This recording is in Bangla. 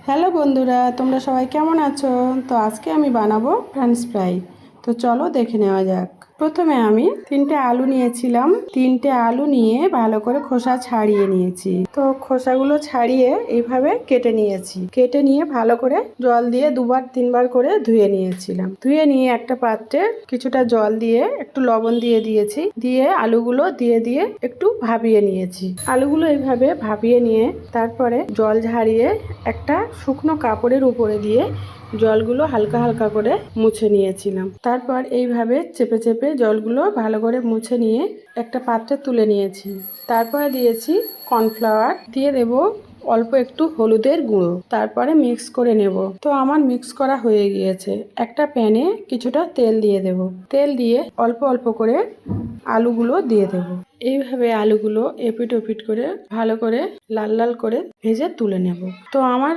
হ্যালো বন্ধুরা, তোমরা সবাই কেমন আছো? তো আজকে আমি বানাবো ফ্রেঞ্চ ফ্রাই। তো চলো দেখে নেওয়া যাক। প্রথমে আমি 3টে আলু নিয়েছিলাম। 3টে আলু নিয়ে ভালো করে খোসা ছাড়িয়ে নিয়েছি। তো খোসাগুলো ছাড়িয়ে এইভাবে কেটে নিয়েছি। কেটে নিয়ে ভালো করে জল দিয়ে 2-3 বার করে ধুয়ে নিয়েছিলাম। ধুয়ে নিয়ে একটা পাত্রে কিছুটা জল দিয়ে একটু লবণ দিয়ে দিয়েছি। দিয়ে আলুগুলো দিয়ে একটু ভাপিয়ে নিয়েছি। আলুগুলো এইভাবে ভাপিয়ে নিয়ে তারপরে জল ঝারিয়ে একটা শুকনো কাপড়ের উপরে দিয়ে জলগুলো হালকা হালকা করে মুছে নিয়েছিলাম। তারপর এইভাবে চেপে চেপে জলগুলো ভালো করে মুছে নিয়ে একটা পাত্রে তুলে নিয়েছি। তারপরে দিয়েছি কর্নফ্লাওয়ার, দিয়ে দেব অল্প একটু হলুদের গুঁড়ো, তারপরে মিক্স করে নেব। তো আমার মিক্স করা হয়ে গিয়েছে। একটা প্যানে কিছুটা তেল দিয়ে দেব। তেল দিয়ে অল্প অল্প করে আলুগুলো দিয়ে দেব। এইভাবে আলুগুলো এপিট ওপিট করে ভালো করে লাল লাল করে ভেজে তুলে নেব। তো আমার